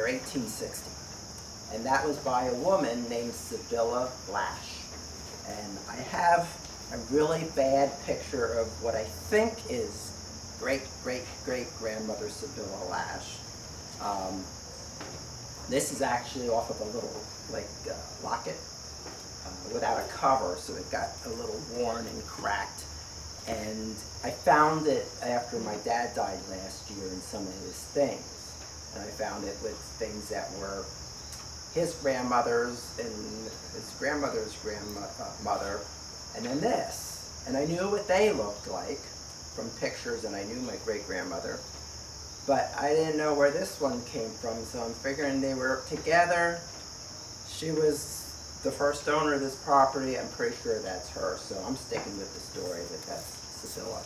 year 1860. And that was by a woman named Sibylla Lash. And I have a really bad picture of what I think is great-great-great-grandmother Sibylla Lash. This is actually off of a little locket without a cover, so it got a little worn and cracked. And I found it after my dad died last year in some of his things. And I found it with things that were his grandmother's and his grandmother's grandmother, and then this. And I knew what they looked like from pictures, and I knew my great-grandmother. But I didn't know where this one came from, so I'm figuring they were together. She was the first owner of this property. I'm pretty sure that's her, so I'm sticking with the story that that's Sibylla.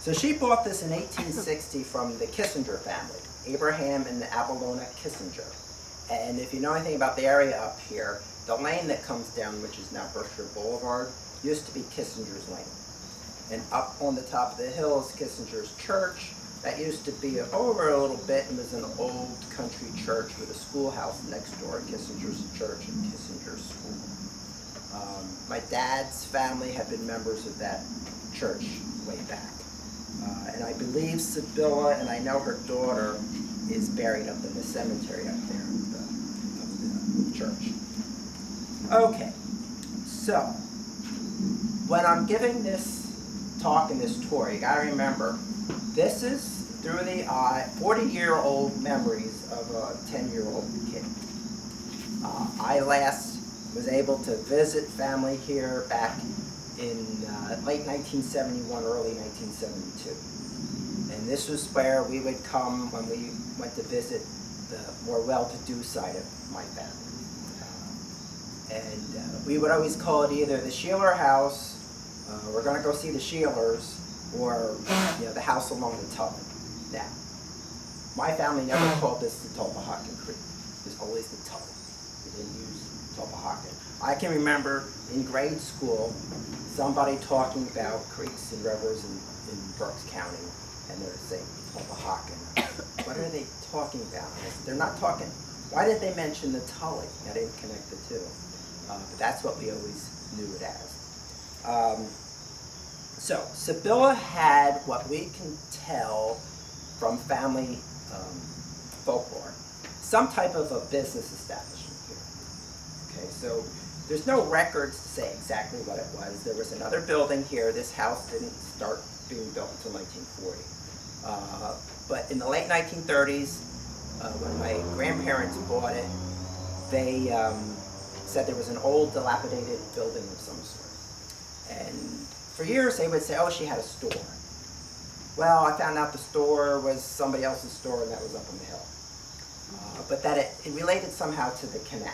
So she bought this in 1860 from the Kissinger family, Abraham and Abelona Kissinger. And if you know anything about the area up here, the lane that comes down, which is now Berkshire Boulevard, used to be Kissinger's Lane. And up on the top of the hill is Kissinger's Church. That used to be over a little bit and was an old country church with a schoolhouse next door, Kissinger's Church and Kissinger's School. My dad's family had been members of that church way back. And I believe Sibylla, and I know her daughter, is buried up in the cemetery up there of the church. Okay, so when I'm giving this talk and this tour, you gotta remember, this is through the eye, 40-year-old memories of a 10-year-old kid. I last was able to visit family here back in late 1971, early 1972. And this was where we would come when we went to visit the more well-to-do side of my family. And we would always call it either the Sheeler house, we're going to go see the Sheelers, or the house along the Tully. Now, my family never called this the Tulpehocken Creek. It was always the Tully. We didn't use Tulpehocken. I can remember in grade school somebody talking about creeks and rivers in Berks County, and they're saying Tulpehocken. What are they talking about? I said, they're not talking. Why did they mention the Tully? I didn't connect the two. But that's what we always knew it as. So Sibylla had what we can tell from family folklore, some type of a business establishment here. Okay, so there's no records to say exactly what it was. There was another building here. This house didn't start being built until 1940. But in the late 1930s, when my grandparents bought it, they said there was an old dilapidated building of some sort. And for years they would say, oh, she had a store. Well, I found out the store was somebody else's store, and that was up on the hill. But that it related somehow to the canal.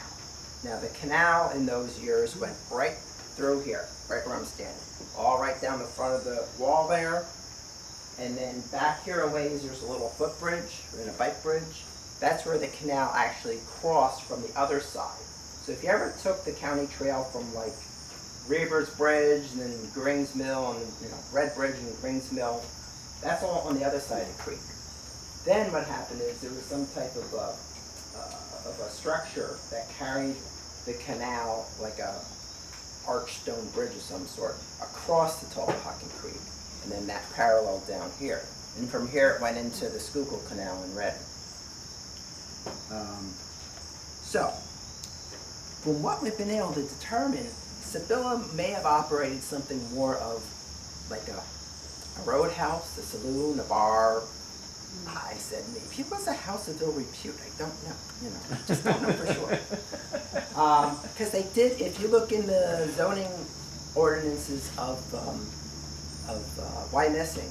Now the canal in those years went right through here, right where I'm standing. All right down the front of the wall there. And then back here a ways there's a little footbridge and a bike bridge. That's where the canal actually crossed from the other side. So if you ever took the county trail from like Reaver's Bridge and then Grings Mill and Red Bridge and Grings Mill, that's all on the other side of the creek. Then what happened is there was some type of a structure that carried the canal like a arched stone bridge of some sort across the Tulpehocken Creek, and then that paralleled down here. And from here it went into the Schuylkill Canal in Reading. So, from what we've been able to determine, Sibylla may have operated something more of like a roadhouse, a saloon, a bar. I said maybe it was a house of ill repute. I don't know. I just don't know for sure. Because they did, if you look in the zoning ordinances of Wyomissing,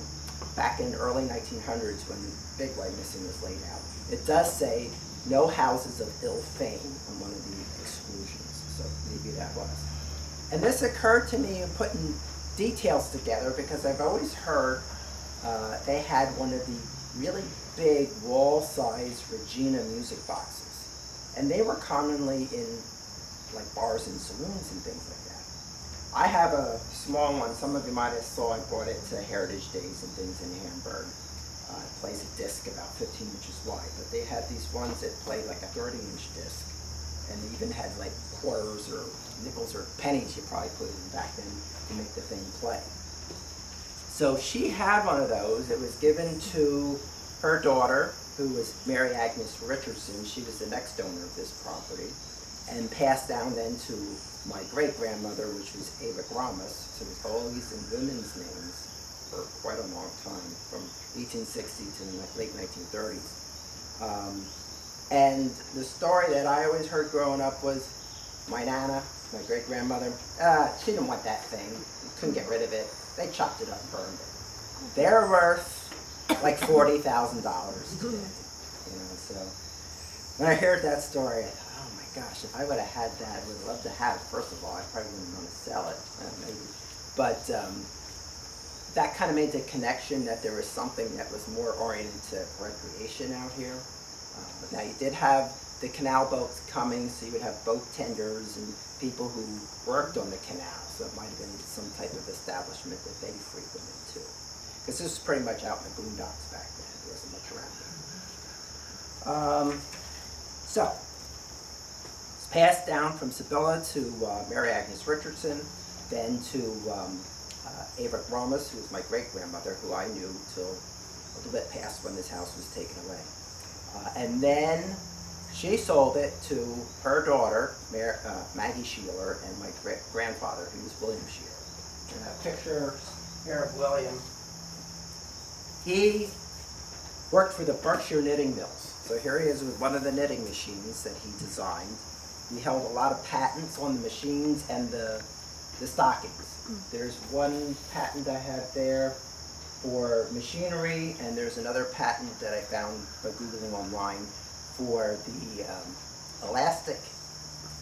back in the early 1900s when Big Wyomissing was laid out, it does say no houses of ill fame on one of the exclusions. So maybe that was. And this occurred to me in putting details together because I've always heard they had one of the really big wall-sized Regina music boxes. And they were commonly in like bars and saloons and things like that. I have a small one. Some of you might have saw I brought it to Heritage Days and things in Hamburg. It plays a disc about 15 inches wide, but they had these ones that played like a 30-inch disc, and they even had like quarters or nickels or pennies you probably put in back then to make the thing play. So she had one of those. It was given to her daughter, who was Mary Agnes Richardson. She was the next owner of this property, and passed down then to my great-grandmother, which was Ava Gromas. So it was always in women's names for quite a long time, from 1860 to the late 1930s. And the story that I always heard growing up was my Nana, my great-grandmother, she didn't want that thing, couldn't get rid of it. They chopped it up and burned it. They're worth like $40,000 today. You know, so when I heard that story, I thought, oh my gosh, if I would have had that, I would love to have it. First of all, I probably wouldn't want to sell it, maybe. But that kind of made the connection that there was something that was more oriented to recreation out here. Now you did have the canal boats coming, so you would have boat tenders and people who worked on the canal, so it might have been some type of establishment that they frequented too. Because this was pretty much out in the boondocks back then. There wasn't much around here. So, it's passed down from Sibylla to Mary Agnes Richardson, then to Ava Gromas, who was my great-grandmother, who I knew till a little bit past when this house was taken away. And then she sold it to her daughter, Maggie Sheeler, and my great-grandfather, who was William Sheeler. And a picture here of William. He worked for the Berkshire knitting mills. So here he is with one of the knitting machines that he designed. He held a lot of patents on the machines and the stockings. There's one patent I have there for machinery, and there's another patent that I found by Googling online for the elastic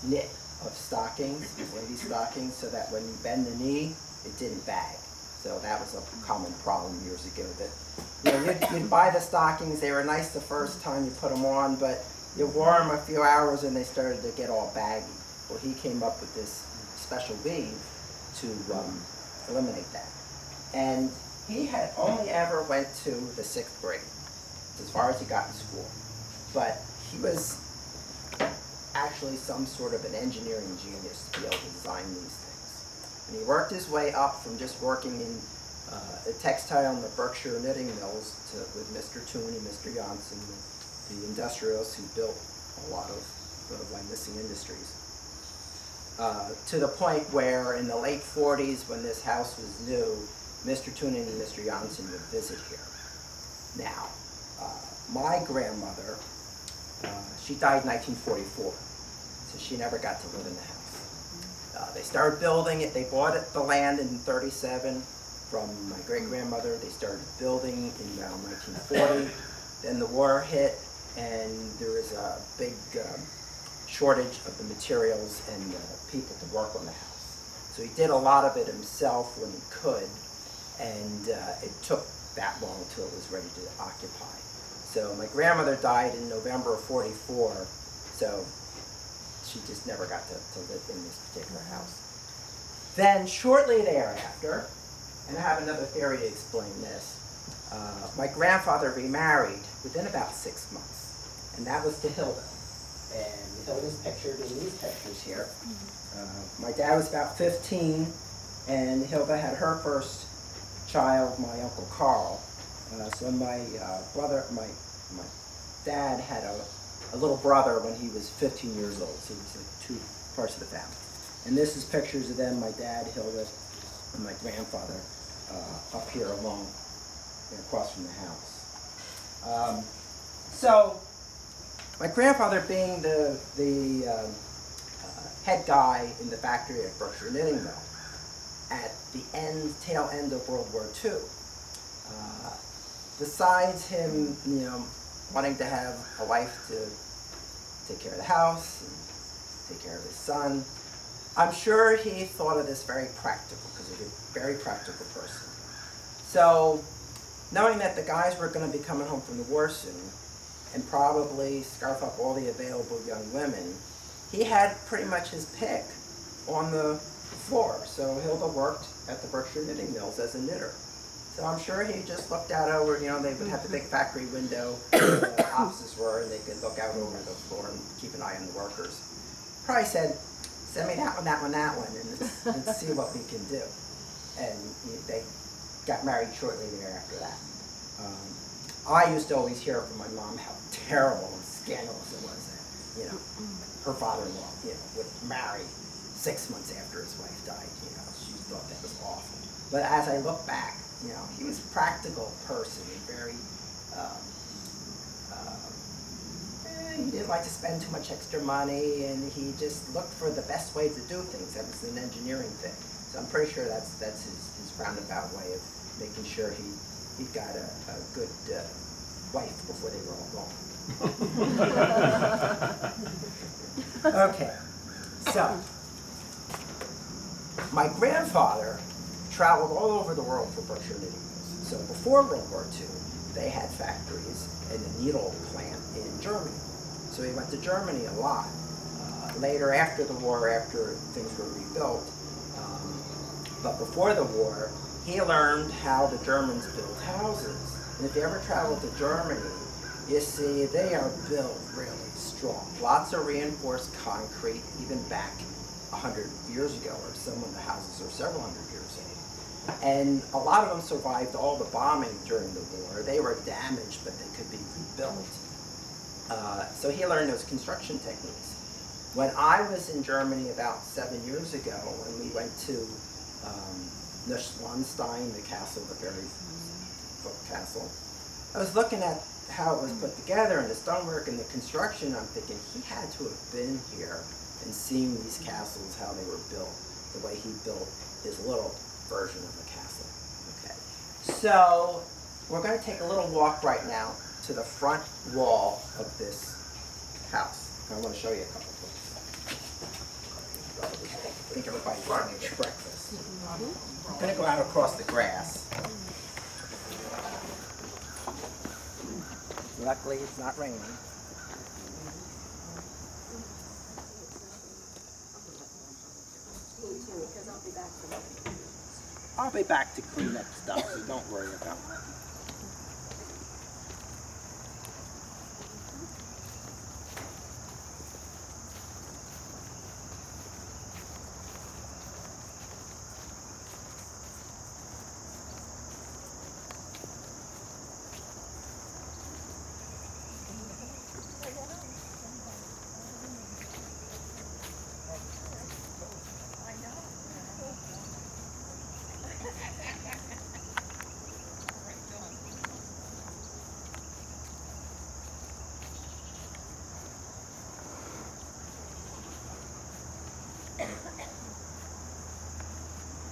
knit of stockings, ladies' stockings, so that when you bend the knee, it didn't bag. So that was a common problem years ago. That, you know, you'd buy the stockings, they were nice the first time you put them on, but you wore them a few hours and they started to get all baggy. Well, he came up with this special weave to eliminate that. And he had only ever went to the 6th grade, as far as he got in school. But he was actually some sort of an engineering genius to be able to design these things. And he worked his way up from just working in a textile in the Berkshire knitting mills with Mr. Toon and Mr. Janssen, the industrialists who built a lot of the Wyomissing industries. To the point where in the late 40s, when this house was new, Mr. Toon and Mr. Janssen would visit here. Now, my grandmother, she died in 1944, so she never got to live in the house. They started building it, they bought the land in 37 from my great-grandmother. They started building in around 1940. Then the war hit, and there was a big shortage of the materials and people to work on the house. So he did a lot of it himself when he could, and it took that long until it was ready to occupy. So my grandmother died in November of 44, so she just never got to live in this particular house. Then shortly thereafter, and I have another theory to explain this, my grandfather remarried within about 6 months, and that was to Hilda. And Hilda's pictured in these pictures here. My dad was about 15, and Hilda had her first child, my Uncle Carl. So my dad had a little brother when he was 15 years old, so it was like 2 parts of the family. And this is pictures of them, my dad, Hilda, and my grandfather up here along, across from the house. So my grandfather, being the head guy in the factory at Berkshire Knitting Mill, at the tail end of World War II, besides him, you know, wanting to have a wife to take care of the house and take care of his son, I'm sure he thought of this very practical, because he was a very practical person. So, knowing that the guys were going to be coming home from the war soon, and probably scarf up all the available young women, he had pretty much his pick on the floor. So Hilda worked at the Berkshire Knitting Mills as a knitter. So I'm sure he just looked out over, you know, they would have the big factory window where the offices were, and they could look out over the floor and keep an eye on the workers. Probably said, send me that one, and let's see what we can do. And they got married shortly thereafter that. I used to always hear from my mom how terrible and scandalous it was that, you know, her father-in-law, you know, would marry 6 months after his wife died. You know, she thought that was awful. But as I look back, you know, he was a practical person and very, he didn't like to spend too much extra money, and he just looked for the best way to do things. That was an engineering thing. So I'm pretty sure that's his roundabout way of making sure he got a good wife before they were all gone. Okay, so my grandfather traveled all over the world for Berkshire Knitting Mills. So before World War II, they had factories and a needle plant in Germany. So he went to Germany a lot. Later, after the war, after things were rebuilt, but before the war, he learned how the Germans built houses. And if you ever travel to Germany, you see they are built really strong. Lots of reinforced concrete, even back 100 years ago, or some of the houses are several hundred years old. And a lot of them survived all the bombing during the war. They were damaged, but they could be rebuilt. So he learned those construction techniques. When I was in Germany about 7 years ago, and we went to Neuschwanstein, the castle, the very book castle, I was looking at how it was put together and the stonework and the construction. I'm thinking he had to have been here and seen these castles, how they were built, the way he built his little version of a castle. Okay, so we're going to take a little walk right now to the front wall of this house. I want to show you a couple things. I think everybody's going to get breakfast. I'm going to go out across the grass. Luckily, it's not raining. I'll be back to clean up stuff, so don't worry about it.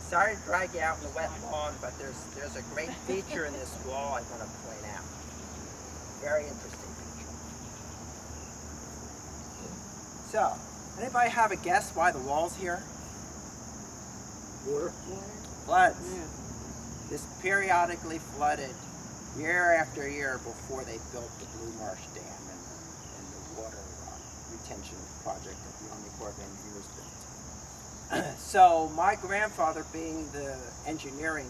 Sorry to drag you out in the wet lawn, but there's a great feature in this wall I want to point out. Very interesting feature. So, anybody have a guess why the wall's here? Water? Floods. Yeah. This periodically flooded year after year before they built the Blue Marsh Dam and the water retention project that the Army Corps of Engineers built. So my grandfather, being the engineering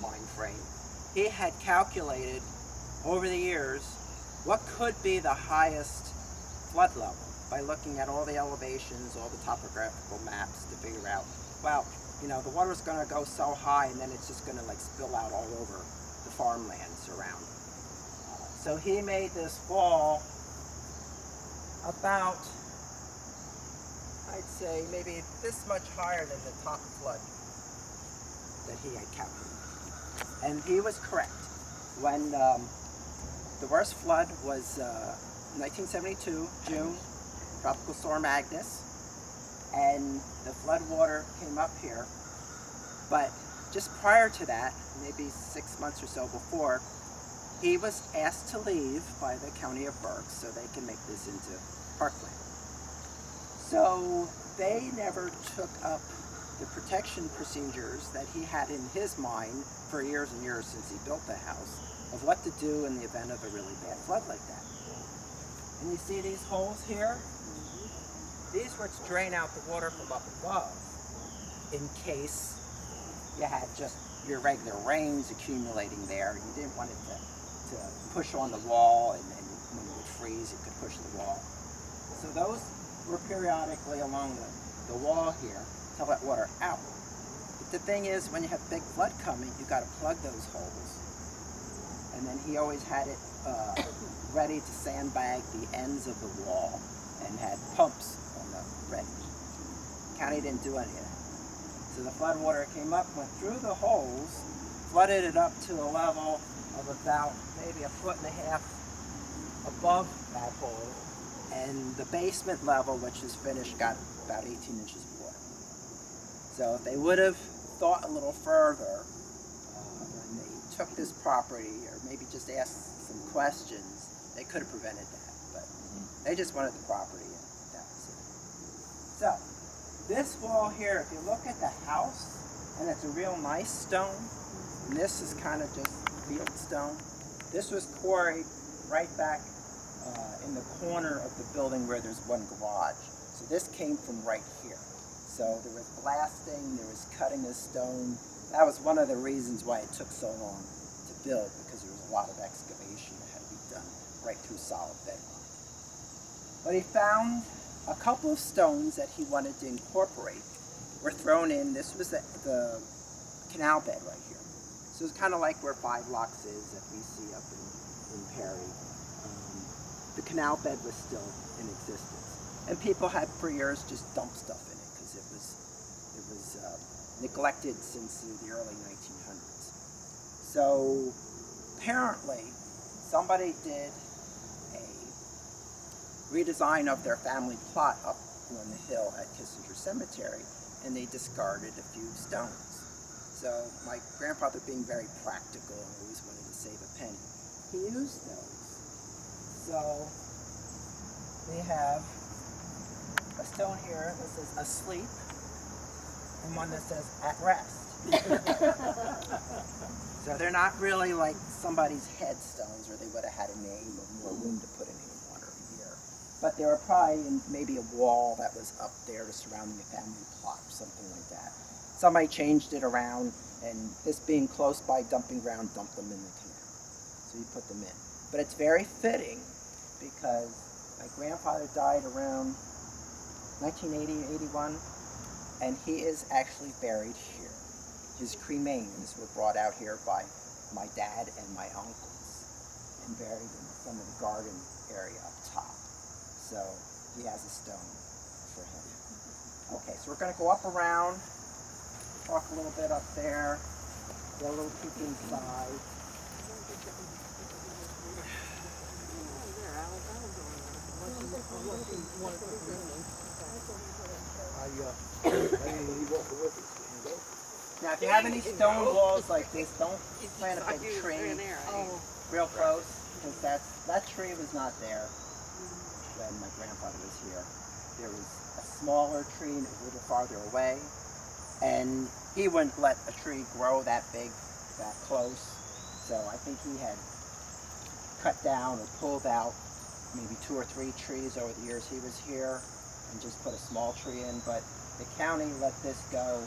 mind frame, he had calculated over the years what could be the highest flood level by looking at all the elevations, all the topographical maps to figure out, well, you know, the water's going to go so high and then it's just going to like spill out all over the farmlands around. So he made this wall about, I'd say maybe this much higher than the top flood that he had calculated. And he was correct. When the worst flood was 1972, June, Tropical Storm Agnes, and the flood water came up here. But just prior to that, maybe 6 months or so before, he was asked to leave by the county of Berks so they can make this into parkland. So they never took up the protection procedures that he had in his mind for years and years since he built the house of what to do in the event of a really bad flood like that. And you see these holes here? These were to drain out the water from up above in case you had just your regular rains accumulating there. You didn't want it to push on the wall, and when it would freeze, it could push the wall. So those were periodically along the wall here to let water out. But the thing is, when you have big flood coming, you got to plug those holes. And then he always had it ready to sandbag the ends of the wall and had pumps on the ready. County didn't do any of that. So the flood water came up, went through the holes, flooded it up to a level of about maybe 1.5 feet above that hole. And the basement level, which is finished, got about 18 inches of water. So if they would have thought a little further when they took this property, or maybe just asked some questions, they could have prevented that. But they just wanted the property, and that was it. So this wall here, if you look at the house, and it's a real nice stone, and this is kind of just field stone. This was quarried right back in the corner of the building where there's one garage. So this came from right here. So there was blasting, there was cutting of stone. That was one of the reasons why it took so long to build, because there was a lot of excavation that had to be done right through solid bedrock. But he found a couple of stones that he wanted to incorporate were thrown in. This was the canal bed right here. So it's kind of like where 5 Locks is that we see up in Perry. The canal bed was still in existence. And people had for years just dumped stuff in it because it was neglected since the early 1900s. So apparently somebody did redesign of their family plot up on the hill at Kissinger Cemetery, and they discarded a few stones. So my grandfather, being very practical and always wanted to save a penny, he used those. So we have a stone here that says asleep and one that says at rest. So they're not really like somebody's headstones, or they would have had a name or more room to put anything. But there were probably maybe a wall that was up there surrounding the family plot, or something like that. Somebody changed it around, and this being close by dumping ground, dumped them in the canal. So you put them in. But it's very fitting because my grandfather died around 1980, 81, and he is actually buried here. His cremains were brought out here by my dad and my uncles and buried in some of the garden area up top. So he has a stone for him. Okay, so we're going to go up around, talk a little bit up there, get a little peek inside. Now, if you have any stone walls like this, don't plant a big tree real close, because that tree was not there when my grandfather was here. There was a smaller tree and it was a little farther away, and he wouldn't let a tree grow that big, that close. So I think he had cut down or pulled out maybe 2 or 3 trees over the years he was here and just put a small tree in. But the county let this go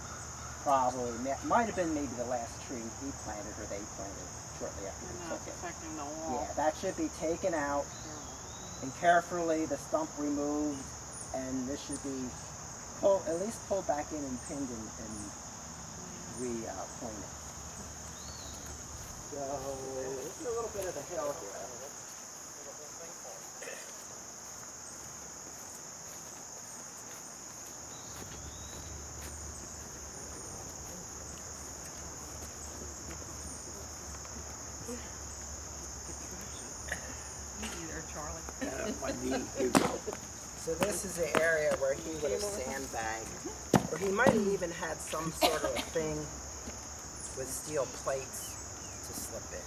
probably, might have been maybe the last tree he planted or they planted shortly after they took it. Affecting the wall. Yeah, that should be taken out and carefully the stump removed, and this should be at least pulled back in and pinned and re-pointed. So this is a little bit of the hill here. So this is the area where he would have sandbagged, or he might have even had some sort of a thing with steel plates to slip in,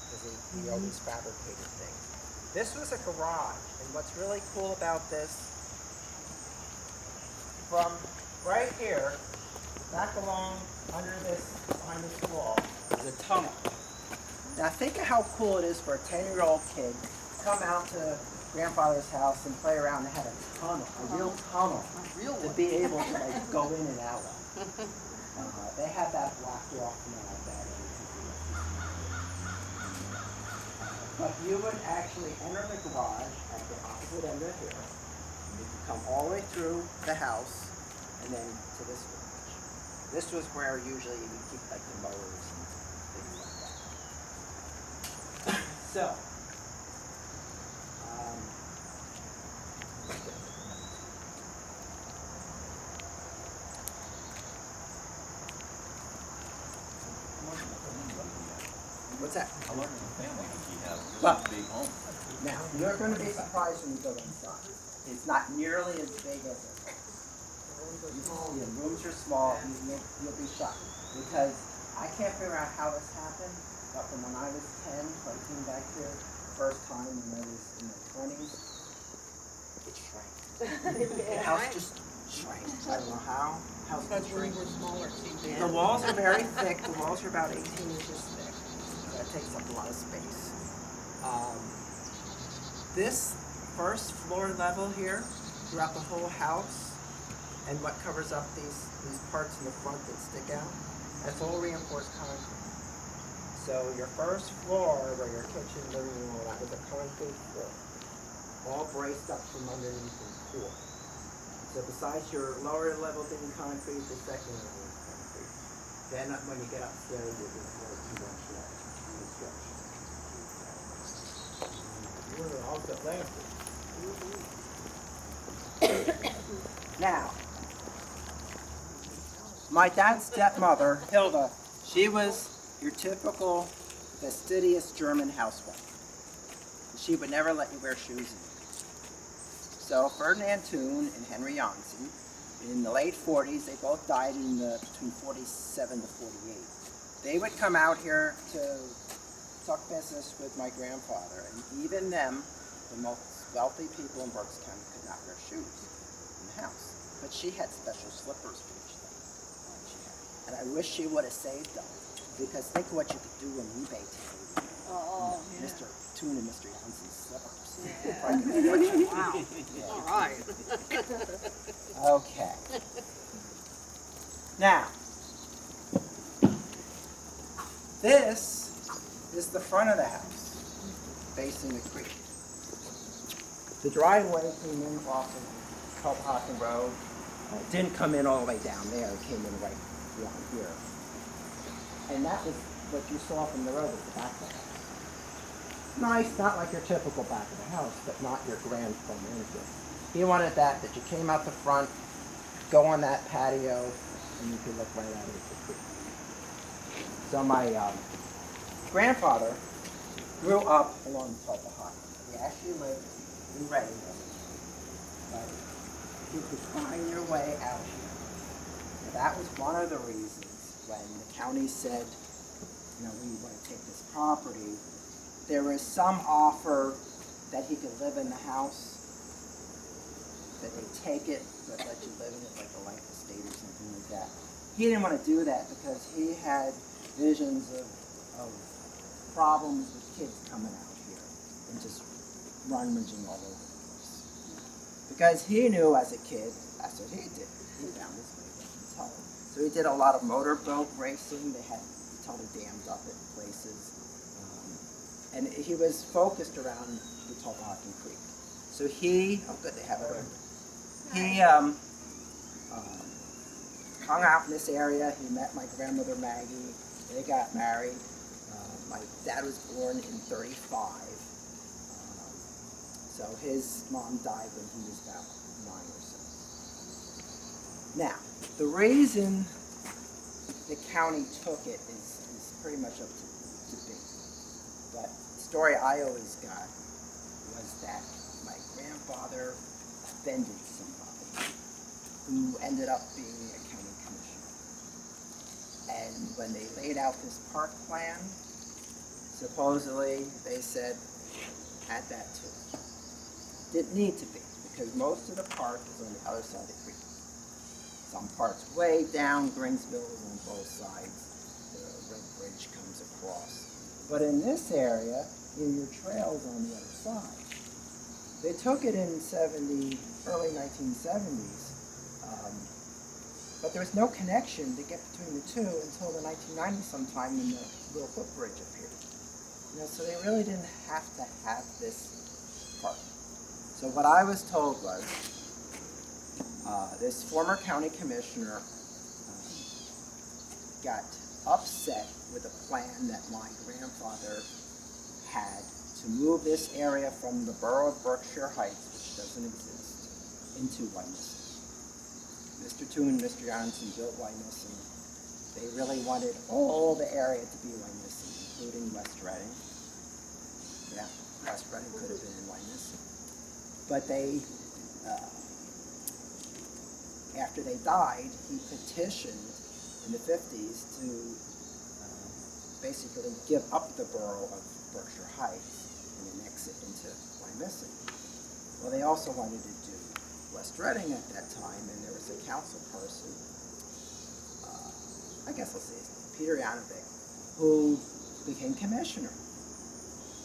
because he always fabricated things. This was a garage, and what's really cool about this, from right here, back along under this, behind this wall, is a tunnel. Now think of how cool it is for a 10-year-old kid to come out to grandfather's house and play around and have a tunnel, a real tunnel, to be able to like go in and out of. They have that blocked off now, that entrance. But you would actually enter the garage at the opposite end of here. You could come all the way through the house and then to this garage. This was where usually you would keep like the mowers and things like that. So, what's that? How large of a family does he have? This Well, is a big home. now, you're going to be surprised when you go inside. It's not nearly as big as it looks. Your rooms are small, you'll be shocked. Because I can't figure out how this happened, but from when I was 10, when I came back here, the first time when I was in my 20s, it shrank. The house just shrank. I don't know how. House Because just shrank. rooms were smaller, too big. The walls are very thick. The walls are about 18 inches thick. That takes up a lot of space. This first floor level here, throughout the whole house, and what covers up these parts in the front that stick out, that's all reinforced concrete. So your first floor, where your kitchen, living room, all that was a concrete floor, all braced up from underneath and core. So besides your lower level being concrete, the second level is concrete. Then when you get upstairs, you get more conventional construction. We're all the lamps. Now, my dad's stepmother, Hilda, she was your typical fastidious German housewife. She would never let you wear shoes. So Ferdinand Thun and Henry Janssen, in the late 40s, they both died in between 47 to 48. They would come out here to talk business with my grandfather, and even them, the most wealthy people in Berks County, could not wear shoes in the house. But she had special slippers for each thing. And I wish she would have saved them, because think of what you could do on eBay today. Oh, yeah. Mr. Thun and Mr. Janssen's slippers. Yeah. Wow. Yeah. All right. Okay. Now, this is the front of the house, facing the creek. The driveway came in off of Culpehocken Road. It didn't come in all the way down there. It came in right around here. And that was what you saw from the road at the back of the house. Nice, not like your typical back of the house, but not your grand front entrance. He wanted that you came out the front, go on that patio, and you could look right out into the creek. So my grandfather grew up along Culpehocken. He actually lived in Reading, but you could find your way out here. And that was one of the reasons when the county said, we want to take this property. There was some offer that he could live in the house, that they'd take it, but let you live in it like a life estate or something like that. He didn't want to do that because he had visions of problems with kids coming out here and just rummaging all over the place. Because he knew as a kid, that's what he did. He found his way down the tunnel. So he did a lot of motorboat racing. They had the tunnel dammed up at places. And he was focused around the Culpehocken Creek. So oh good, they have it over. He hung out in this area. He met my grandmother Maggie. They got married. My dad was born in 35. So his mom died when he was about 9 or so. Now, the reason the county took it is pretty much up to debate. But the story I always got was that my grandfather offended somebody who ended up being a county commissioner. And when they laid out this park plan, supposedly they said, add that to it. Didn't need to be, because most of the park is on the other side of the creek. Some parts way down Gringsville on both sides. The Red Bridge comes across. But in this area, your trail's on the other side. They took it in early 1970s But there was no connection to get between the two until the 1990s sometime when the little footbridge appeared. So they really didn't have to have this part. So what I was told was, this former county commissioner got upset with a plan that my grandfather had to move this area from the borough of Berkshire Heights, which doesn't exist, into Wyomissing. Mr. Toon and Mr. Johnson built Wyomissing. They really wanted all the area to be Wyomissing, including West Reading. Yeah, West Reading could have been in Wyomissing. But they, after they died, he petitioned in the 50s to basically give up the borough of Berkshire Heights and annex it into Wyomissing. Well, they also wanted to do West Reading at that time, and there was a council person, I guess I'll say his name, Peter Yanovic, who became commissioner.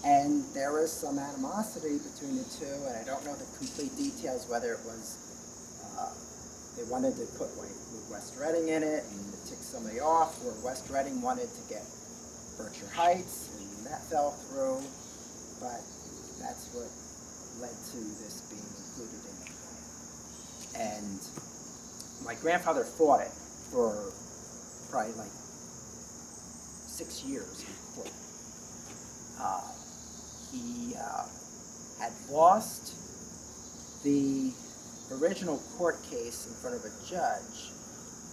And there was some animosity between the two, and I don't know the complete details, whether it was they wanted to put West Reading in it and to tick somebody off, or West Reading wanted to get Berkshire Heights, and that fell through. But that's what led to this being included in the plan. And my grandfather fought it for probably like 6 years in court. He had lost the original court case in front of a judge,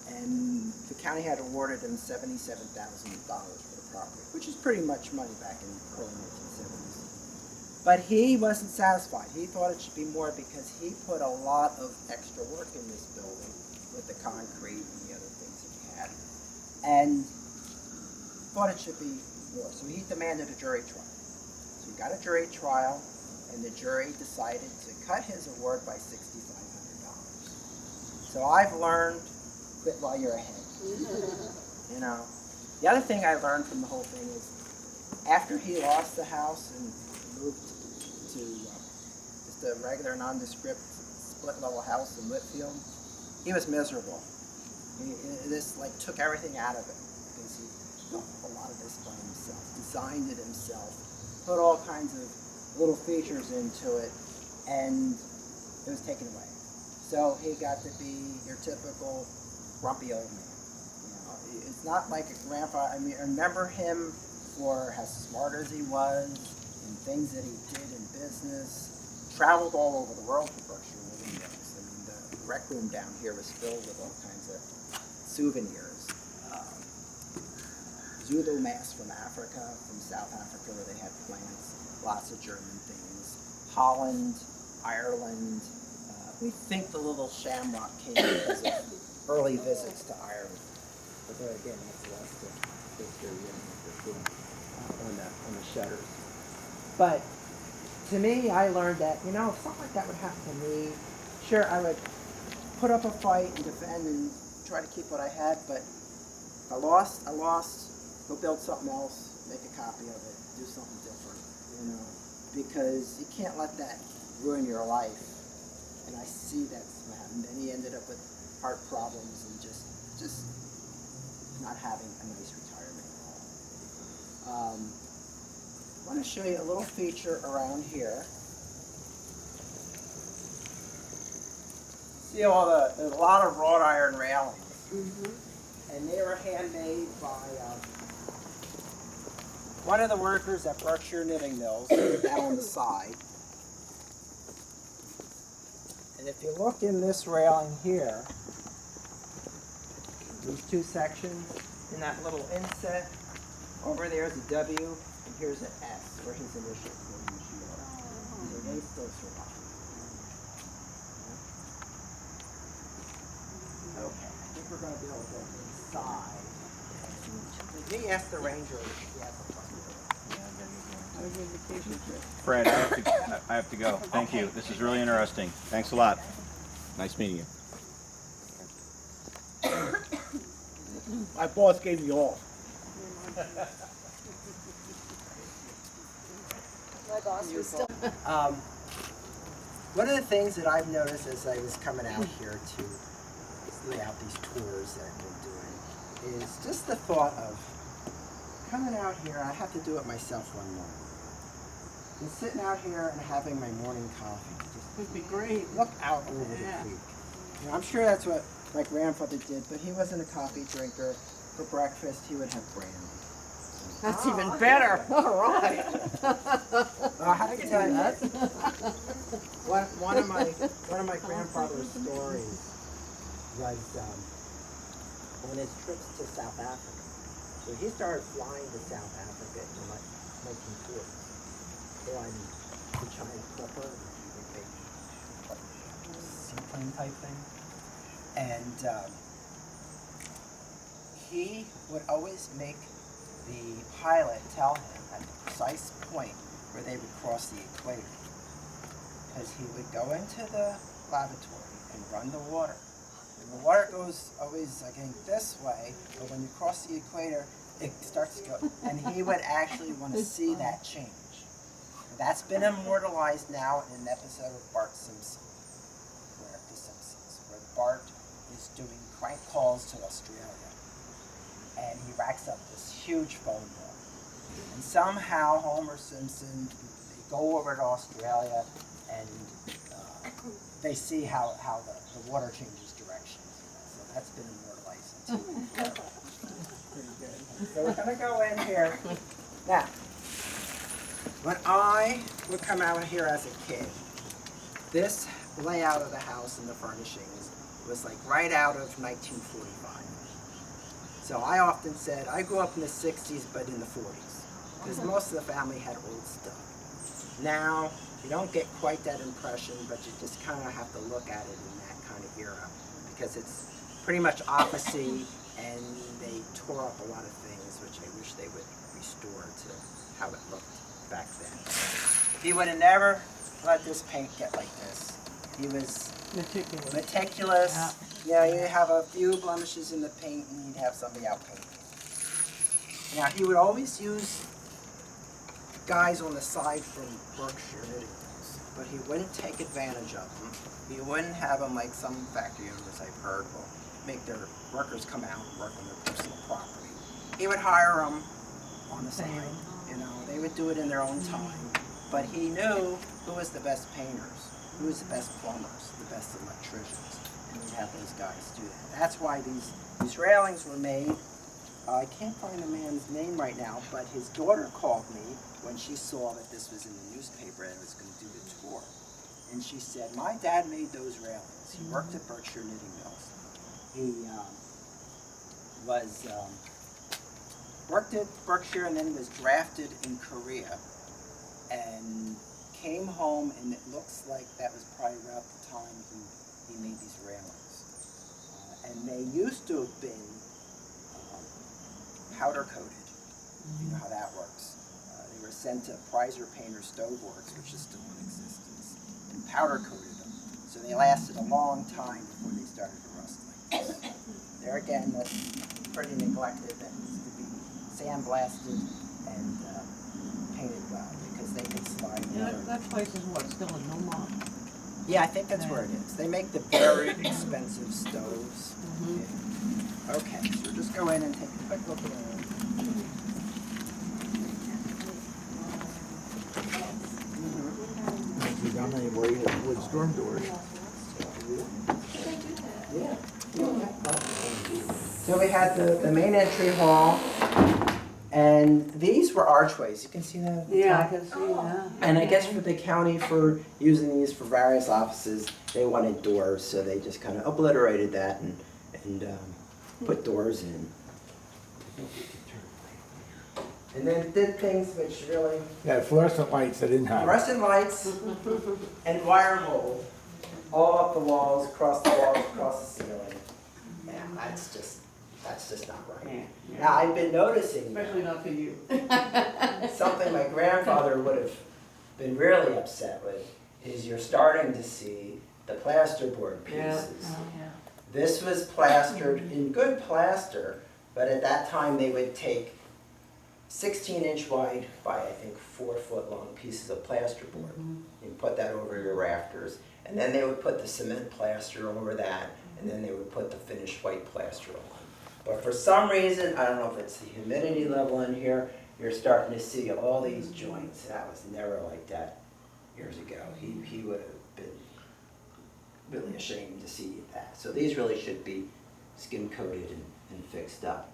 and the county had awarded him $77,000 for the property, which is pretty much money back in the early 1970s. But he wasn't satisfied. He thought it should be more because he put a lot of extra work in this building with the concrete and the other things that he had, and thought it should be more. So he demanded a jury trial. So he got a jury trial, and the jury decided to cut his award by $6,500. So I've learned, quit while you're ahead. You know, the other thing I learned from the whole thing is, after he lost the house and moved to just a regular nondescript split-level house in Whitfield, he was miserable. This like took everything out of it, because he built a lot of this by himself, designed it himself, put all kinds of little features into it, and it was taken away. So he got to be your typical grumpy old man. You know, it's not like a grandpa. I mean, I remember him for how smart as he was and things that he did in business. Traveled all over the world for Berkshire living those. I mean, the rec room down here was filled with all kinds of souvenirs. Zulu masks from Africa, from South Africa, where they had plants. Lots of German things. Holland, Ireland. We think the little shamrock came because of early visits to Ireland. But there again, that's less the history on the shutters. But to me, I learned that, you know, if something like that would happen to me, sure, I would put up a fight and defend and try to keep what I had, but if I lost, go build something else, make a copy of it, do something different, you know, because you can't let that ruin your life. And I see that's what happened. Then he ended up with heart problems and just not having a nice retirement home. I want to show you a little feature around here. See all there's a lot of wrought iron railings. Mm-hmm. And they were handmade by one of the workers at Berkshire Knitting Mills, down on the side. And if you look in this railing here, these two sections, in that little inset, over there is a W, and here's an S, where his initials were usually are. And they still survive. Okay, I think we're going to be able to go inside. Did he ask the ranger if he has a Fred, I have to go. Thank you. This is really interesting. Thanks a lot. Nice meeting you. My boss gave me off. My boss was still. One of the things that I've noticed as I was coming out here to lay out these tours that we're doing, is just the thought of coming out here. I have to do it myself one morning. And sitting out here and having my morning coffee. Just Would be great. look out over the Yeah. creek. You know, I'm sure that's what my grandfather did, but he wasn't a coffee drinker. For breakfast, he would have brandy. That's even better. All right. I have to tell you that. One of my grandfather's stories was on his trips to South Africa. So he started flying to South Africa in like 1940s. Flying the China Clipper, the big seaplane type thing. And he would always make the pilot tell him at the precise point where they would cross the equator. Because he would go into the lavatory and run the water. And the water goes always, I think, this way, but when you cross the equator, it starts to go. And he would actually want to see that change. And that's been immortalized now in an episode of Bart Simpson, where The Simpsons, where Bart is doing crank calls to Australia. And he racks up this huge phone bill. And somehow Homer Simpson, they go over to Australia and they see how the water changes direction. So that's been immortalized in TV. Pretty good. So we're going to go in here. Now, when I would come out here as a kid, this layout of the house and the furnishings was like right out of 1945. So I often said, I grew up in the 60s, but in the 40s, because most of the family had old stuff. Now, you don't get quite that impression, but you just kind of have to look at it in that kind of era, because it's pretty much opposite, and they tore up a lot of things, which I wish they would restore to how it looked back then. He would have never let this paint get like this. He was meticulous. Yeah, you have a few blemishes in the paint and you'd have somebody out painting. Now, he would always use guys on the side from Berkshire Knitting Mills, but he wouldn't take advantage of them. He wouldn't have them like some factory owners I've heard will make their workers come out and work on their personal property. He would hire them on the side, you know, they would do it in their own time, but he knew who was the best painters, who was the best plumbers, the best electricians. And we'd have those guys do that. That's why these railings were made. I can't find the man's name right now, but his daughter called me when she saw that this was in the newspaper and was going to do the tour. And she said, my dad made those railings. He worked at Berkshire Knitting Mills. He worked at Berkshire and then was drafted in Korea and came home, and it looks like that was probably around the time he made these railings. And they used to have been powder coated. You know how that works. They were sent to Prizer Painter Stove Works, which is still in existence, and powder coated them. So they lasted a long time before they started to rust like this. There again, that's pretty neglected. That needs to be sandblasted and painted well, because they can slide water. That place is what, still in Milmont? Yeah, I think that's where it is. They make the very expensive stoves. Yeah. Okay, so we'll just go in and take a quick look at it. Down there where you wood storm doors. Yeah. So we had the main entry hall, and these were archways. You can see that? At the Yeah, I top? can see that. And I guess for the county, for using these for various offices, they wanted doors, so they just kind of obliterated that and put doors in. And then did things which really... Yeah, fluorescent lights I didn't have. Fluorescent lights and wire mold all up the walls, across the ceiling. Yeah, that's just not right. Yeah. Now, I've been noticing Especially not to you. something my grandfather would have been really upset with is you're starting to see the plasterboard pieces. This was plastered in good plaster, but at that time they would take 16-inch wide by, I think, 4-foot long pieces of plasterboard. You put that over your rafters, and then they would put the cement plaster over that, and then they would put the finished white plaster on. But for some reason, I don't know if it's the humidity level in here, you're starting to see all these joints. That was never like that years ago. He would have been really ashamed to see that. So these really should be skim coated and fixed up.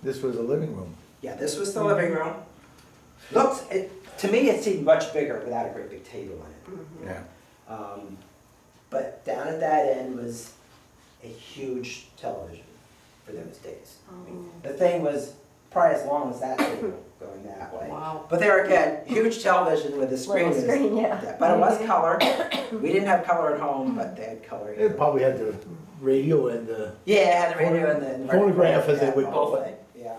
This was a living room. Yeah, this was the living room. To me, it seemed much bigger without a great big table in it. Yeah. But down at that end was a huge television for those days. I mean, the thing was probably as long as that table going that way. Wow. But there again, huge television with a screen. Little screen, yeah. But it was color. We didn't have color at home, but they had color. It probably had the radio and the, Yeah, it had the radio and the phonograph, as they would the whole call it. thing, yeah.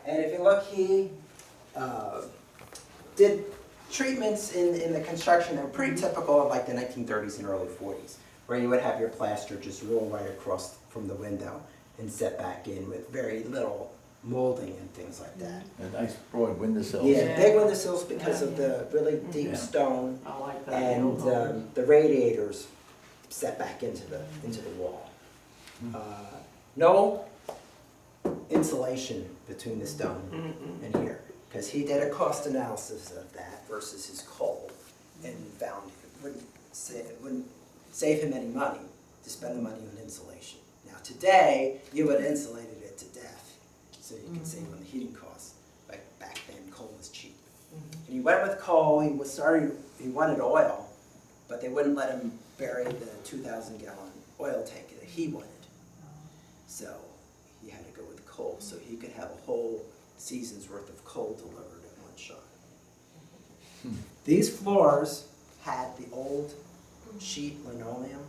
And if you look, he did treatments in the construction that were pretty typical of like the 1930s and early 40s, where you would have your plaster just roll right across from the window and set back in with very little molding and things like that. a nice broad windowsills. Yeah, big windowsills because of the really deep Yeah. stone, I like that. and the radiators set back into the wall. No insulation between the stone and here, because he did a cost analysis of that versus his coal, and found it wouldn't save him any money to spend the money on insulation. Now today, you would have insulated it to death, so you can save on the heating costs. But back then, coal was cheap. And he went with coal. He wanted oil, but they wouldn't let him bury the 2,000-gallon oil tank that he wanted. So he had to go with coal, so he could have a whole season's worth of coal delivered in one shot. These floors had the old sheet linoleum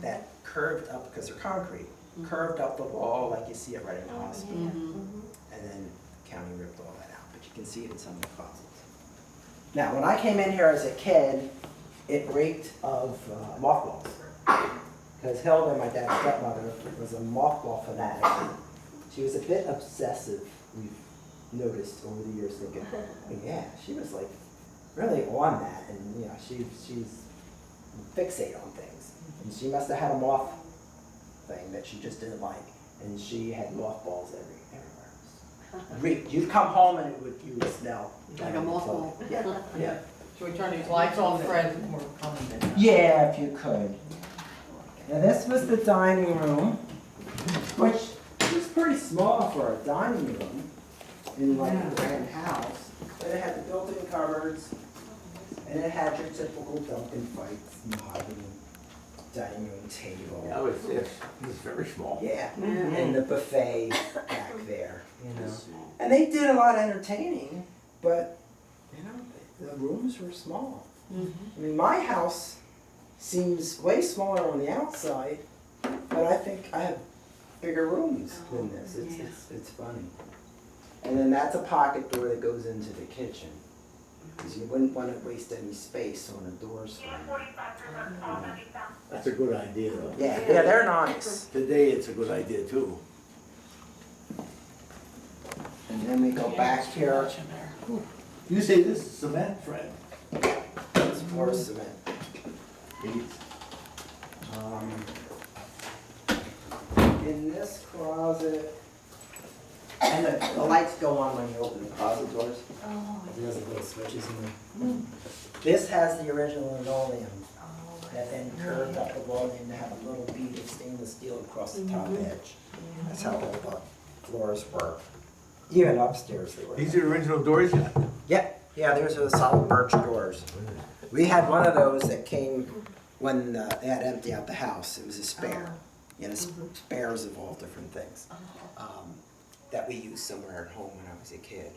that curved up, because they're concrete, curved up the wall like you see it right in the hospital. And then county ripped all that out, but you can see it in some of the closets. Now, when I came in here as a kid, it reeked of mothballs. Because Hilda, my dad's stepmother, was a mothball fanatic. She was a bit obsessive, we've noticed over the years, thinking, oh, yeah, she was like really on that, and you know, she's fixate on things. And she must have had a moth thing that she just didn't like, and she had mothballs everywhere. You'd come home and you would smell. Like a mothball. Yeah, yeah. Should we turn these lights on, Fred? We're coming in. Yeah, if you could. Now this was the dining room, which was pretty small for a dining room in like a grand house. But it had the built-in cupboards, and it had your typical Duncan Fights mahogany dining room table. Yeah, it was very small. Yeah, and the buffet back there, you know. And they did a lot of entertaining, but, you know, the rooms were small. I mean, my house seems way smaller on the outside, but I think I have bigger rooms than this. It's funny. And then that's a pocket door that goes into the kitchen, because you wouldn't want to waste any space on a door frame. That's a good idea, though. Yeah, they're nice. Today, it's a good idea, too. And then we go back here. You say this is cement, Fred? It's more cement. In this closet, and the lights go on when you open the closet doors. There's little switches in there. This has the original linoleum that then curved up the wall and have a little bead of stainless steel across the top edge. That's how all the floors were. Even upstairs they were. These are original doors? Yeah, there's those solid birch doors. We had one of those that came when they had to empty out the house. It was a spare. You know, spares of all different things that we used somewhere at home when I was a kid.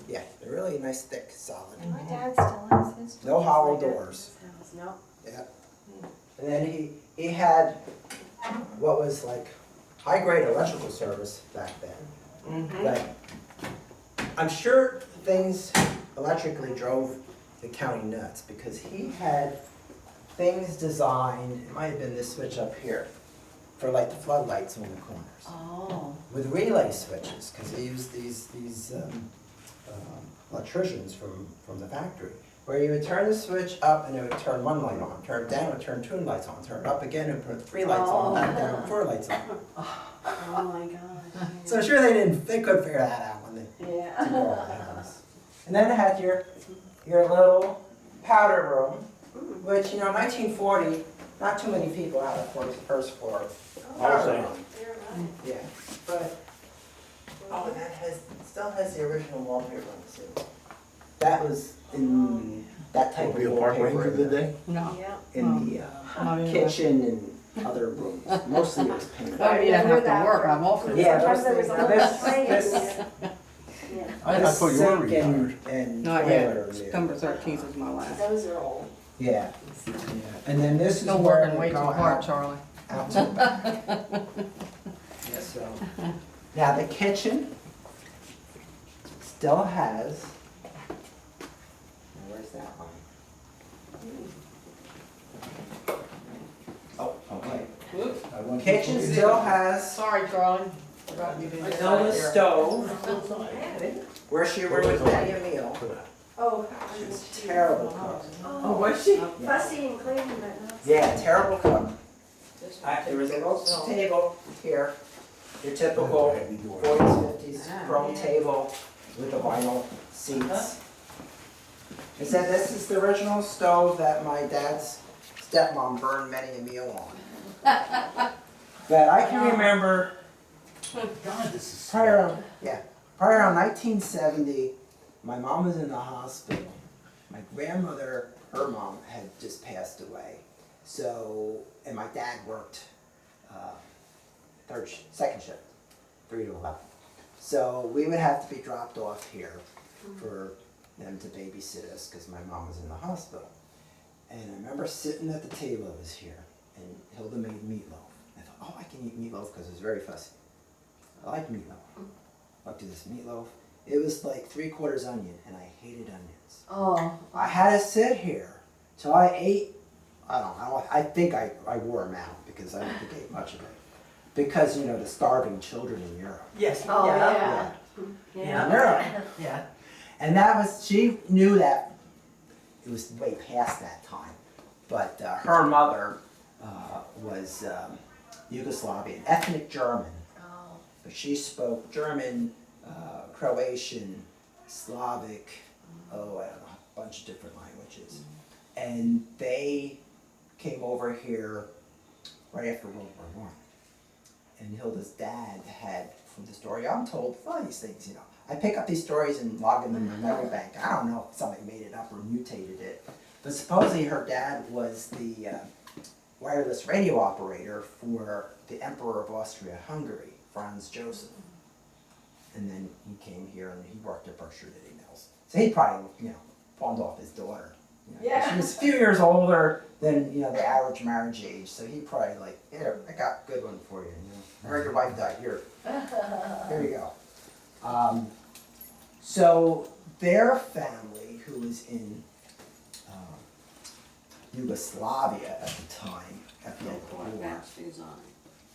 Yeah, they're really nice, thick, solid. And my dad still has his. No hollow doors. No. Yeah. And then he had what was like high-grade electrical service back then. But I'm sure things electrically drove the county nuts, because he had things designed, it might have been this switch up here, for like the floodlights on the corners. Oh. With relay switches, because they use these electricians from the factory, where you would turn the switch up and it would turn one light on, turn it down, it would turn two lights on, turn it up again and put three lights on, back down, four lights on. Oh my gosh. So I'm sure they couldn't figure that out when they Yeah. took over the house. And then it had your little powder room, which, 1940, not too many people had a first floor powder room. Yeah, but, oh, that still has the original wallpaper on it too. That was in that type of Be a park ranger wallpaper today? No. Yeah. in the Not either. kitchen and other rooms. Mostly it was painted. I mean, I have to work, I'm also. Yeah, Sometimes there was a now little this- plane. this- Yeah. I thought you were sink retired. and Not toilet yet, are new. September 13th is my last. Those are old. Yeah, yeah. And then this is Still where working we way too go hard, out, Charlie. out to the back. Yeah, so. Now the kitchen still has, where's that one? Oh, okay. Whoops. I went to Kitchen the- still has Sorry, Charlie. Forgot you didn't. still the stove Outside. where she would make a meal. Oh. She was a terrible cook. Oh, was she? fussy and clean, but not. Yeah, terrible cook. There was a little table here, your typical 40s, 50s chrome table with the vinyl seats. It said this is the original stove that my dad's stepmom burned many a meal on. But I can remember God, this is. probably around 1970, my mom was in the hospital. My grandmother, her mom, had just passed away. So, and my dad worked second shift, 3 to 11. So we would have to be dropped off here for them to babysit us because my mom was in the hospital. And I remember sitting at the table, it was here, and Hilda made meatloaf. I thought, oh, I can eat meatloaf because it was very fussy. I like meatloaf. I'll do this meatloaf. It was like 3/4 onion, and I hated onions. Oh. I had to sit here till I ate. I think I wore them out because I don't think I ate much of it. Because, the starving children in Europe. Yes, Oh, yeah, yeah. yeah, In Europe. yeah. And she knew that it was way past that time. But her mother was Yugoslavian, ethnic German. Oh. But she spoke German, Croatian, Slavic, I don't know, a bunch of different languages. And they came over here right after World War I. And Hilda's dad had, from the story I'm told, all these things, I pick up these stories and log them in my memory bank. I don't know if somebody made it up or mutated it. But supposedly her dad was the wireless radio operator for the Emperor of Austria-Hungary, Franz Joseph. And then he came here and he worked at Berkshire Knitting Mills. So he probably, pawned off his daughter. Yeah. She was a few years older than, the average marriage age. So he probably here, I got a good one for you. I heard your wife died. Here you go. So their family, who was in Yugoslavia at the time, at the end of the war,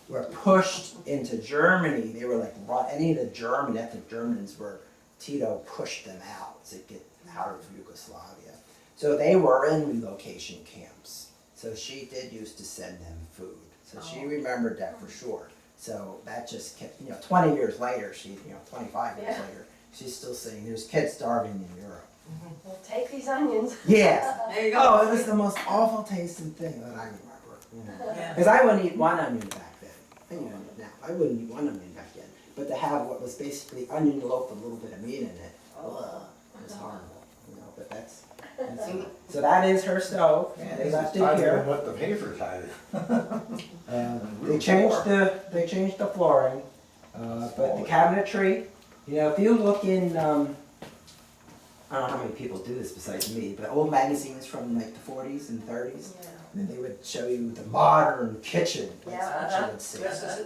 were pushed into Germany. They were any of the ethnic Germans were, Tito pushed them out to get out of Yugoslavia. So they were in relocation camps. So she did used to send them food. So she remembered that for sure. So that just kept, 20 years later, 25 years later, she's still saying there's kids starving in Europe. Well, take these onions. Yeah. There you go. Oh, it was the most awful tasting thing that I remember. Yeah. Because I wouldn't eat one onion back then. Now, I wouldn't eat one onion back then. But to have what was basically onion loaf with a little bit of meat in it, it was horrible. But that's so that is her stove. Yeah, they left it here. What the papers had. They changed the flooring, but the cabinetry. If you look in, I don't know how many people do this besides me, but old magazines from the 40s and 30s, and they would show you the modern kitchen. That's what you would see.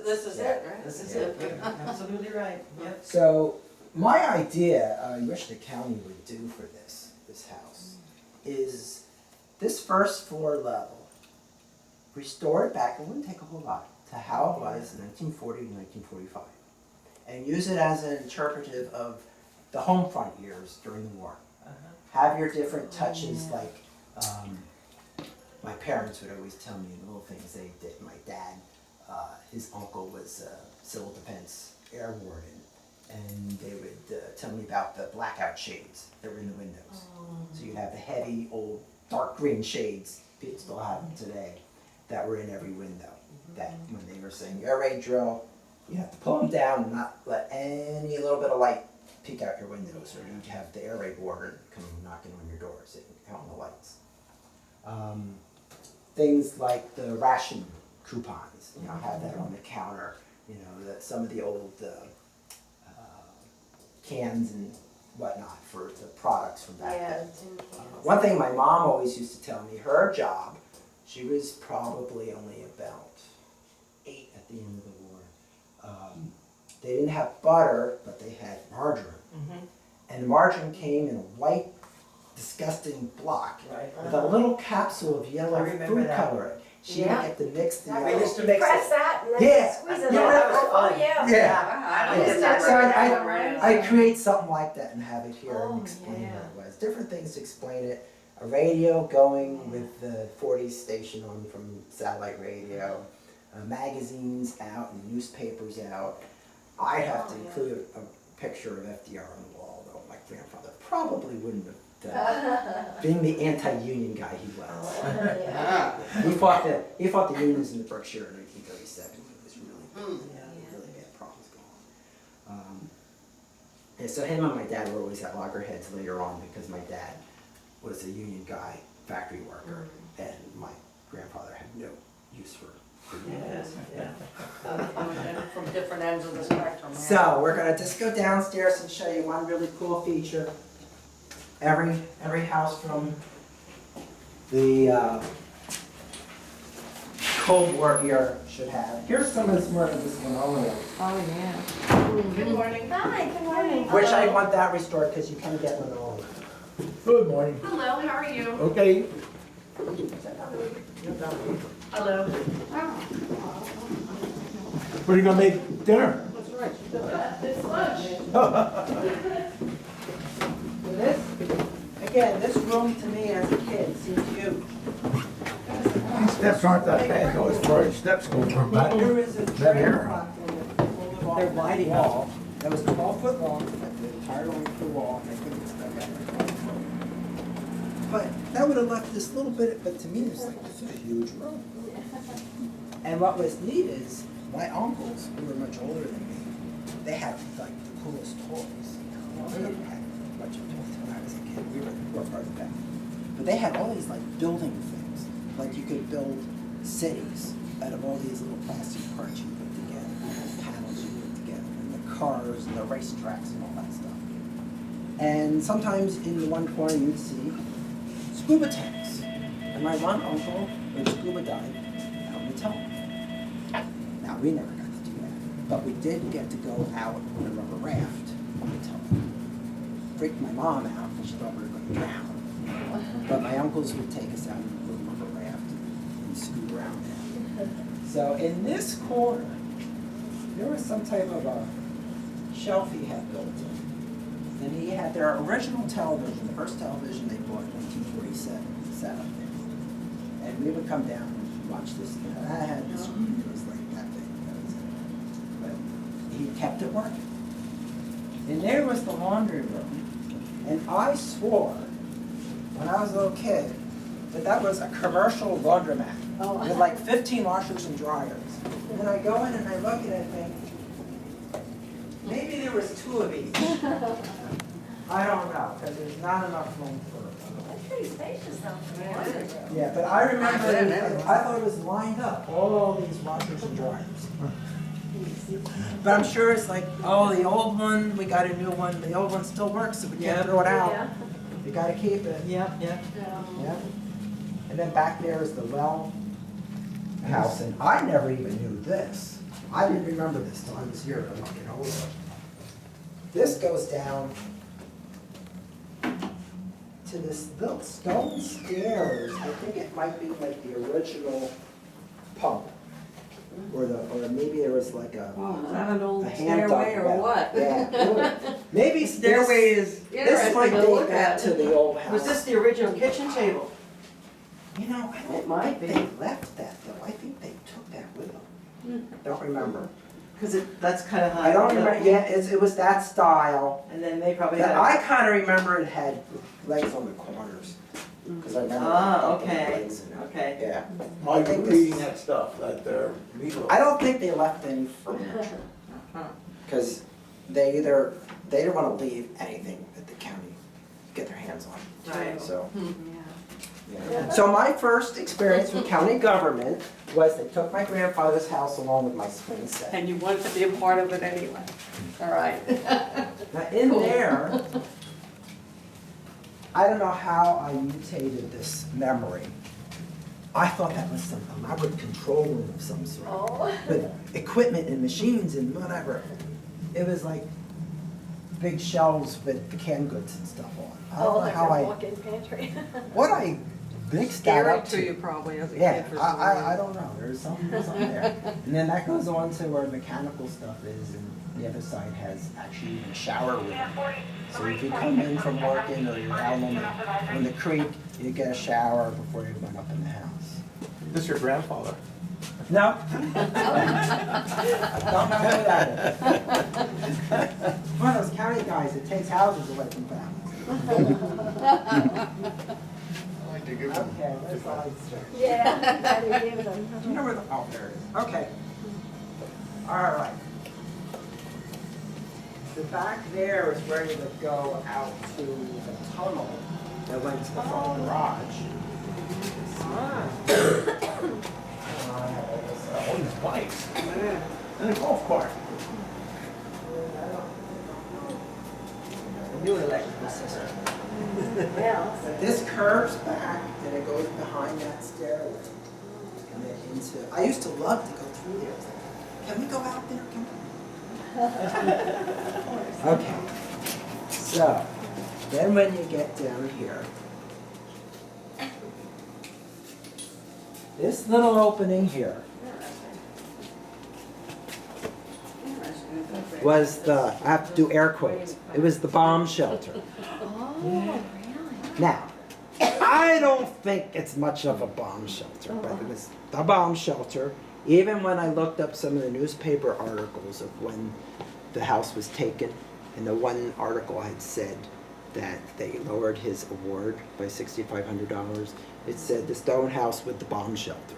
This is it, right? This is it, Yeah. you're absolutely right, yep. So my idea, I wish the county would do for this house, is this first floor level, restore it back. It wouldn't take a whole lot to how it was in 1940 to 1945, and use it as an interpretive of the home front years during the war. Have your different touches, like my parents would always tell me little things they did. My dad, his uncle was a civil defense air warden, and they would tell me about the blackout shades that were in the windows. So you'd have the heavy, old, dark green shades, people still have them today, that were in every window. That when they were saying air raid drill, you have to pull them down and not let any little bit of light peek out your windows, or you'd have the air raid warden come knocking on your doors and count the lights. Things like the ration coupons, have that on the counter. Some of the old cans and whatnot for the products from back then. One thing my mom always used to tell me, her job, she was probably only about 8 at the end of the war. They didn't have butter, but they had margarine. And the margarine came in a white, disgusting block with a little capsule of yellow food coloring. She would get to mix the We used to mix Press it. that and then squeeze it out. Oh, yeah. Yeah. I did that. So I create something like that and have it here and Oh, explain yeah. what it was. Different things to explain it. A radio going with the 40s station on from satellite radio. Magazines out and newspapers out. I have to include a picture of FDR on the wall, though my grandfather probably wouldn't have done, being the anti-union guy he was. He fought the unions in the Berkshire in 1937. It was really bad problems going on. And so him and my dad were always at loggerheads later on because my dad was a union guy, factory worker, and my grandfather had no use for unions. From different ends of the spectrum. So we're gonna just go downstairs and show you one really cool feature. Every house from the Cold War era should have. Here's some of this more of this linoleum, Oh, yeah. Good morning. Hi, good morning. which I want that restored because you can get linoleum. Good morning. Hello, how are you? Okay. Hello. What are you gonna make dinner? It's lunch. This room to me as a kid seemed huge. These steps aren't that bad, though, as far as steps go from back. There was a That trailer area. platform that folded off the wall that was 12 foot long, like the entire length of the wall, and they couldn't expect that. But that would have left this little bit, but to me it was like, this is a huge room. And what was neat is, my uncles, who were much older than me, they had like the coolest toys. I never had much of toys when I was a kid, we were part of that. But they had all these like building things, like you could build cities out of all these little plastic parts you put together, panels you put together, and the cars and the racetracks and all that stuff. And sometimes in the one corner you'd see scuba tanks. And my one uncle, when scuba dived, out in the tunnel. Now, we never got to do that, but we did get to go out on a rubber raft on the tunnel. Freaked my mom out because she thought we were going to drown. But my uncles would take us out on a little rubber raft and scoot around there. So in this corner, there was some type of a shelf he had built in. And he had their original television, the first television they bought in 1947, set up there. And we would come down and watch this. And I had this screen, it was like that big. That was it. But he kept it working. And there was the laundry room. And I swore, when I was a little kid, that that was a commercial laundromat with like 15 washers and dryers. And then I go in and I look at it and think, maybe there was 2 of each. I don't know, because there's not enough room for That's pretty spacious though for the laundry room. Yeah, but I remember, I thought it was lined up, all these washers and dryers. But I'm sure it's like, oh, the old one, we got a new one, the old one still works, so we can't throw it out. Yeah. You gotta keep it. Yeah. Yeah. And then back there is the well house, and I never even knew this. I didn't remember this till I was here, but I'm getting older. This goes down to this little stone stairs. I think it might be like the original pump, or the maybe there was like a Oh, is that an old a hand dug stairway or well. what? Yeah. Maybe Stairway is, this might Interesting to date look back at. to the old house. was this the original kitchen table? You know, I don't It might think be. they left that though. I think they took that with them. Don't remember. Because that's kind of high. I don't remember. Yeah, it was that style. And then they probably But had. I kind of remember it had legs on the corners. Because I remember. Ah, the okay, legs in it. okay. Yeah. Why you reading that stuff, that there meatloaf? I don't think they left any furniture. Because they didn't want to leave anything that the county get their hands on. Right. So. Yeah. So my first experience with county government was they took my grandfather's house along with my swing set. And you wanted to be a part of it anyway. All right. Now in there, I don't know how I mutated this memory. I thought that was some elaborate control room of some sort. Oh. With equipment and machines and whatever. It was like big shelves with the canned goods and stuff on. I Oh, don't know like how a I, walk-in pantry. what I mixed that Scary up to you probably as a Yeah, kid for some I reason. don't know, there's something there. And then that goes on to where mechanical stuff is, and the other side has actually even a shower room. So if you come in from working or you're out on the creek, you get a shower before you went up in the house. This your grandfather? No. Don't know who that is. One of those county guys that takes houses away from families. I like to give them. Okay, where's the light switch? Yeah, better give them. Do you know where the, oh, there it is. Okay. All right. The back there is where you would go out to the tunnel that went to the front garage. All these bikes. And a golf cart. New electrical system. Yeah. This curves back, and it goes behind that stairway. And then into, I used to love to go through there. I was like, can we go out there? Can we? Okay. So, then when you get down here, this little opening here was the, I have to do air quotes, it was the bomb shelter. Oh, really? Now, I don't think it's much of a bomb shelter, but it was the bomb shelter. Even when I looked up some of the newspaper articles of when the house was taken, and the one article had said that they lowered his award by $6,500. It said the stone house with the bomb shelter.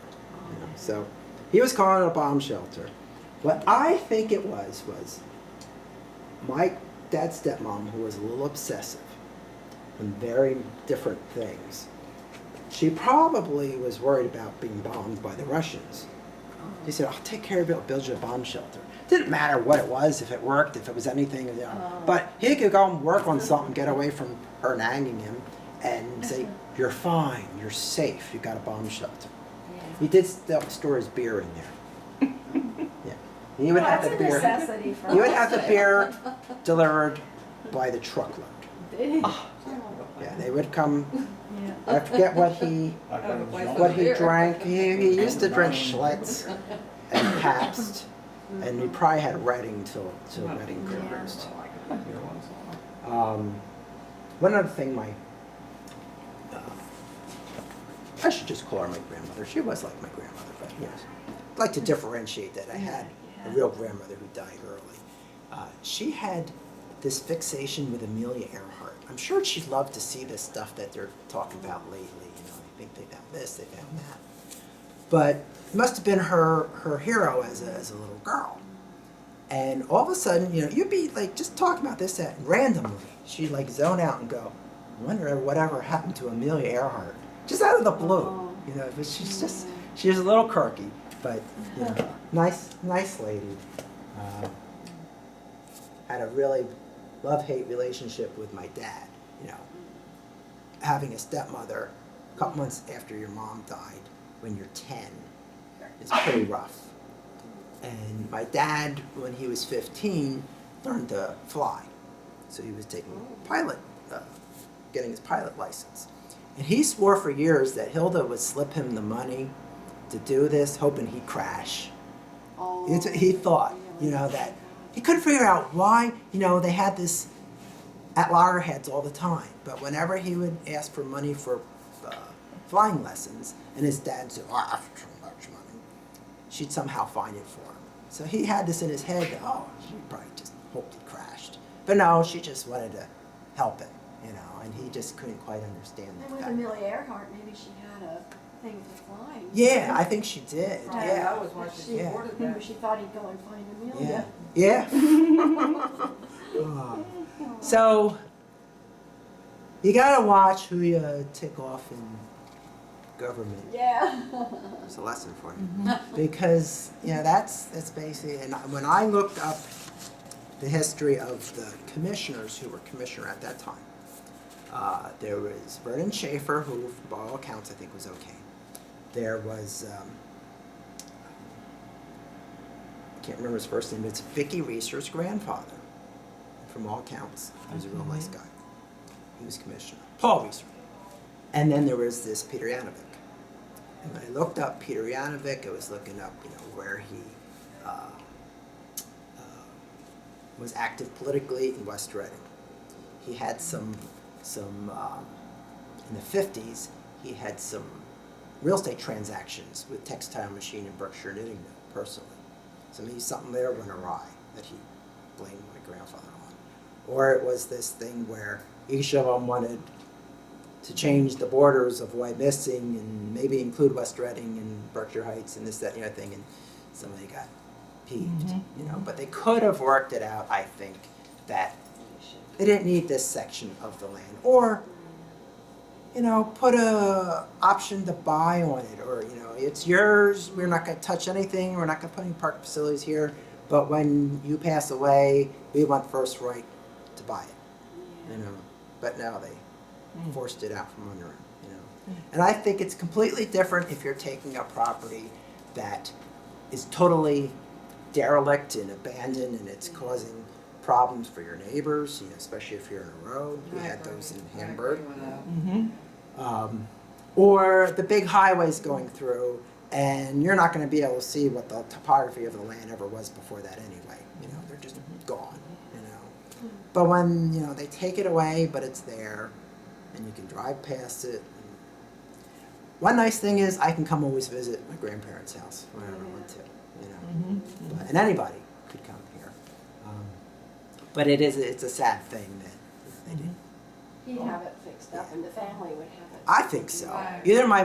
You know, so he was calling it a bomb shelter. What I think it was my dad's stepmom, who was a little obsessive in very different things. She probably was worried about being bombed by the Russians. He said, I'll take care of it, I'll build you a bomb shelter. Didn't matter what it was, if it worked, if it was anything, you know. But he could go and work on something, get away from her nagging him, and say, you're fine, you're safe, you got a bomb shelter. He did store his beer in there. Yeah. He would have That's the a beer. necessity for He would us. have the beer delivered by the truckload. Oh. Yeah, they would come. Yeah. I forget what he drank. He used to drink Schlitz and Pabst, and he probably had Reading till Reading closed. One other thing, I should just call her my grandmother. She was like my grandmother, but yes. I'd like to differentiate that I had a real grandmother who died early. She had this fixation with Amelia Earhart. I'm sure she'd love to see this stuff that they're talking about lately. You know, I think they found this, they found that. But it must have been her hero as a little girl. And all of a sudden, you know, you'd be like just talking about this, that, and randomly she'd like zone out and go, I wonder whatever happened to Amelia Earhart. Just out of the blue, you know, but she was a little quirky, but, you know, nice lady. Had a really love-hate relationship with my dad, you know. Having a stepmother a couple months after your mom died, when you're 10, is pretty rough. And my dad, when he was 15, learned to fly. So he was taking getting his pilot license. And he swore for years that Hilda would slip him the money to do this, hoping he'd crash. Oh. He thought, that he couldn't figure out why, they had this at loggerheads all the time. But whenever he would ask for money for flying lessons, and his dad said, "Oh, that's too much money," she'd somehow find it for him. So he had this in his head that, oh, she probably just hoped he crashed. But no, she just wanted to help him, and he just couldn't quite understand And that. with fact. Amelia Earhart, maybe she had a thing for flying. Yeah, I think she did. Right, Yeah. that was why she Yeah. supported Maybe that. she thought he'd go and find Amelia. Yeah. So you gotta watch who you tick off in government. Yeah. It's a lesson for you, because that's basically. And when I looked up the history of the commissioners who were commissioner at that time, there was Vernon Schaefer, who, by all accounts, I think was okay. There was. I can't remember his first name, but it's Vicky Reeser's grandfather. From all accounts, he was a real nice guy. He was commissioner. Paul Reeser. And then there was this Peter Yanovic. And when I looked up Peter Yanovic, I was looking up, where he was active politically in West Reading. He had some in the 50s, he had some real estate transactions with Textile Machine and Berkshire Knitting Mill, personally. So maybe something there went awry that he blamed my grandfather on. Or it was this thing where each of them wanted to change the borders of Wyomissing and maybe include West Reading and Berkshire Heights and this, that, thing, and somebody got peeved, But they could have worked it out, I think, that they didn't need this section of the land. Or, put a option to buy on it, or, it's yours, we're not gonna touch anything, we're not gonna put any park facilities here, but when you pass away, we want first right to buy it, But now they forced it out from under him, And I think it's completely different if you're taking a property that is totally derelict and abandoned and it's causing problems for your neighbors, especially if you're in a road. We had those in Hamburg. Or the big highways going through, and you're not going to be able to see what the topography of the land ever was before that anyway. They're just gone, But when, they take it away, but it's there, and you can drive past it. One nice thing is I can come always visit my grandparents' house whenever I want to, and anybody could come here. But it's a sad thing that they didn't. He'd have it fixed up and the family would have it. I think so. Right. Either my